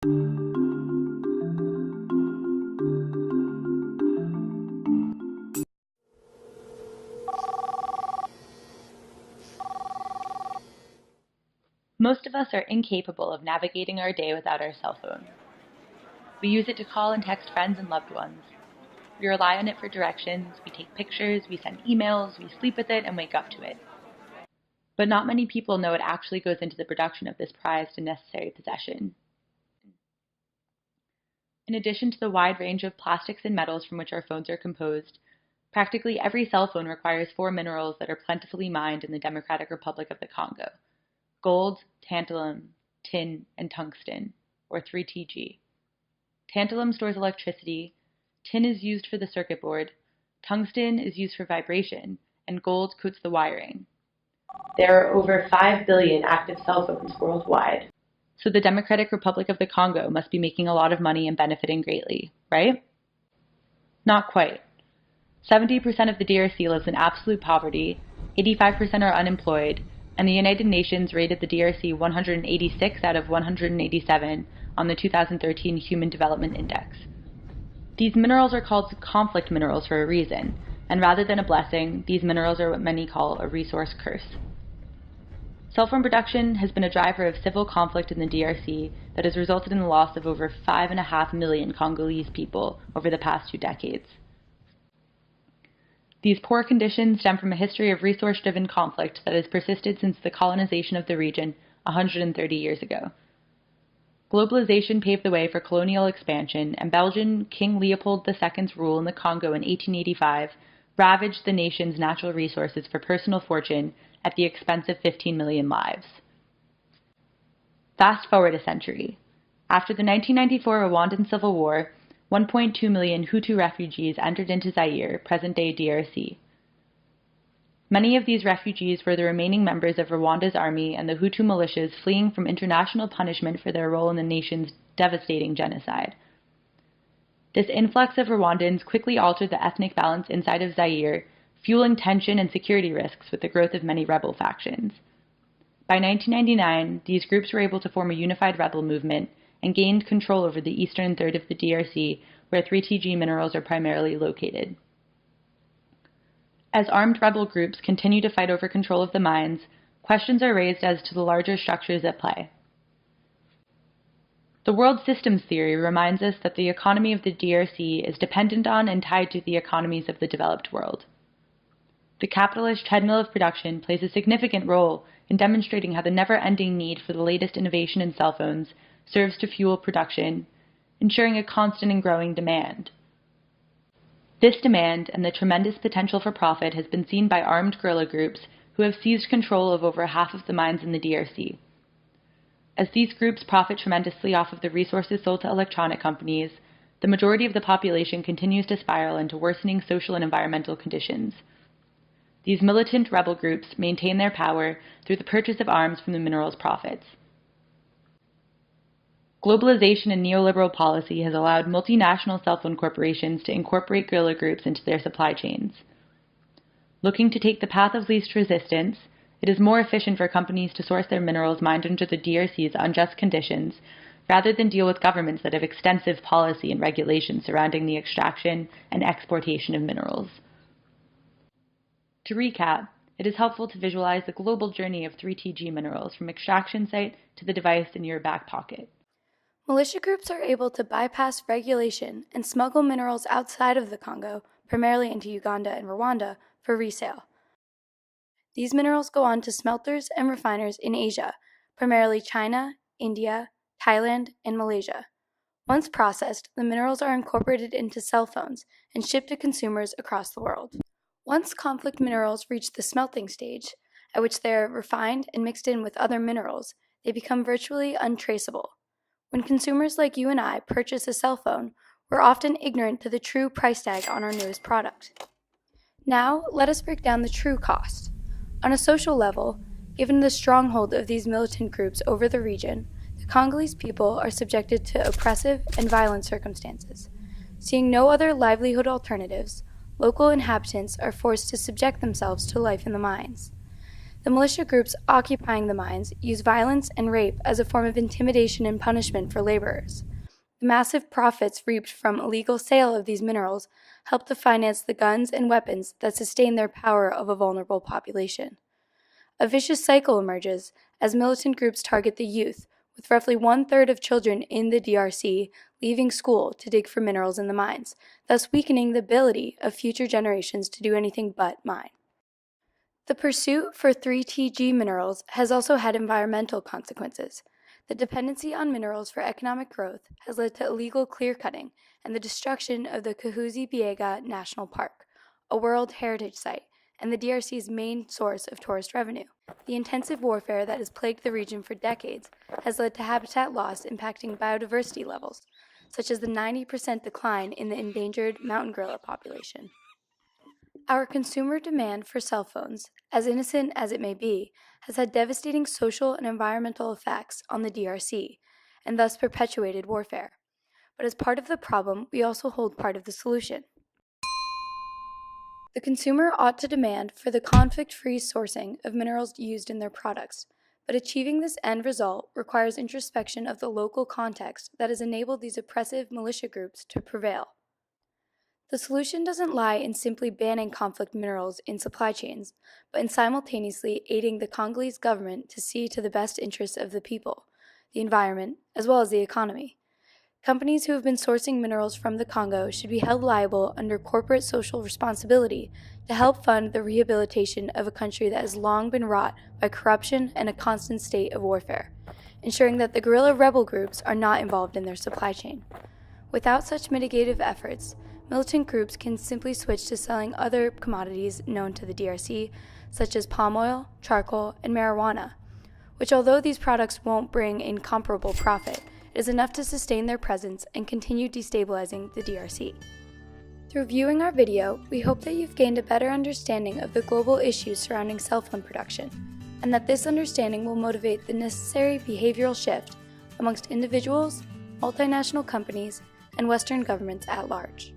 Most of us are incapable of navigating our day without our cell phone. We use it to call and text friends and loved ones. We rely on it for directions, we take pictures, we send emails, we sleep with it and wake up to it. But not many people know what actually goes into the production of this prized and necessary possession. In addition to the wide range of plastics and metals from which our phones are composed, practically every cell phone requires 4 minerals that are plentifully mined in the Democratic Republic of the Congo: gold, tantalum, tin, and tungsten, or 3Tg. Tantalum stores electricity, tin is used for the circuit board, tungsten is used for vibration, and gold coats the wiring. There are over 5 billion active cell phones worldwide. So the Democratic Republic of the Congo must be making a lot of money and benefiting greatly, right? Not quite. 70% of the DRC lives in absolute poverty, 85% are unemployed, and the United Nations rated the DRC 186 out of 187 on the 2013 Human Development Index. These minerals are called conflict minerals for a reason, and rather than a blessing, these minerals are what many call a resource curse. Cell phone production has been a driver of civil conflict in the DRC that has resulted in the loss of over 5.5 million Congolese people over the past 2 decades. These poor conditions stem from a history of resource-driven conflict that has persisted since the colonization of the region 130 years ago. Globalization paved the way for colonial expansion, and Belgian King Leopold II's rule in the Congo in 1885 ravaged the nation's natural resources for personal fortune at the expense of 15 million lives. Fast forward a century. After the 1994 Rwandan Civil War, 1.2 million Hutu refugees entered into Zaire, present-day DRC. Many of these refugees were the remaining members of Rwanda's army and the Hutu militias fleeing from international punishment for their role in the nation's devastating genocide. This influx of Rwandans quickly altered the ethnic balance inside of Zaire, fueling tension and security risks with the growth of many rebel factions. By 1999, these groups were able to form a unified rebel movement and gained control over the eastern third of the DRC, where 3Tg minerals are primarily located. As armed rebel groups continue to fight over control of the mines, questions are raised as to the larger structures at play. The world systems theory reminds us that the economy of the DRC is dependent on and tied to the economies of the developed world. The capitalist treadmill of production plays a significant role in demonstrating how the never-ending need for the latest innovation in cell phones serves to fuel production, ensuring a constant and growing demand. This demand and the tremendous potential for profit has been seen by armed guerrilla groups who have seized control of over half of the mines in the DRC. As these groups profit tremendously off of the resources sold to electronic companies, the majority of the population continues to spiral into worsening social and environmental conditions. These militant rebel groups maintain their power through the purchase of arms from the minerals' profits. Globalization and neoliberal policy has allowed multinational cell phone corporations to incorporate guerrilla groups into their supply chains. Looking to take the path of least resistance, it is more efficient for companies to source their minerals mined under the DRC's unjust conditions rather than deal with governments that have extensive policy and regulations surrounding the extraction and exportation of minerals. To recap, it is helpful to visualize the global journey of 3Tg minerals from extraction site to the device in your back pocket. Militia groups are able to bypass regulation and smuggle minerals outside of the Congo, primarily into Uganda and Rwanda, for resale. These minerals go on to smelters and refiners in Asia, primarily China, India, Thailand, and Malaysia. Once processed, the minerals are incorporated into cell phones and shipped to consumers across the world. Once conflict minerals reach the smelting stage, at which they are refined and mixed in with other minerals, they become virtually untraceable. When consumers like you and I purchase a cell phone, we're often ignorant to the true price tag on our newest product. Now, let us break down the true cost. On a social level, given the stronghold of these militant groups over the region, the Congolese people are subjected to oppressive and violent circumstances. Seeing no other livelihood alternatives, local inhabitants are forced to subject themselves to life in the mines. The militia groups occupying the mines use violence and rape as a form of intimidation and punishment for laborers. The massive profits reaped from illegal sale of these minerals help to finance the guns and weapons that sustain their power of a vulnerable population. A vicious cycle emerges as militant groups target the youth, with roughly 1/3 of children in the DRC leaving school to dig for minerals in the mines, thus weakening the ability of future generations to do anything but mine. The pursuit for 3TG minerals has also had environmental consequences. The dependency on minerals for economic growth has led to illegal clear-cutting and the destruction of the Kahuzi-Biega National Park, a World Heritage Site, and the DRC's main source of tourist revenue. The intensive warfare that has plagued the region for decades has led to habitat loss impacting biodiversity levels, such as the 90% decline in the endangered mountain gorilla population. Our consumer demand for cell phones, as innocent as it may be, has had devastating social and environmental effects on the DRC, and thus perpetuated warfare. But as part of the problem, we also hold part of the solution. The consumer ought to demand for the conflict-free sourcing of minerals used in their products, but achieving this end result requires introspection of the local context that has enabled these oppressive militia groups to prevail. The solution doesn't lie in simply banning conflict minerals in supply chains, but in simultaneously aiding the Congolese government to see to the best interests of the people, the environment, as well as the economy. Companies who have been sourcing minerals from the Congo should be held liable under corporate social responsibility to help fund the rehabilitation of a country that has long been wrought by corruption and a constant state of warfare, ensuring that the guerrilla rebel groups are not involved in their supply chain. Without such mitigative efforts, militant groups can simply switch to selling other commodities known to the DRC, such as palm oil, charcoal, and marijuana, which although these products won't bring in comparable profit, is enough to sustain their presence and continue destabilizing the DRC. Through viewing our video, we hope that you've gained a better understanding of the global issues surrounding cell phone production, and that this understanding will motivate the necessary behavioral shift amongst individuals, multinational companies, and Western governments at large.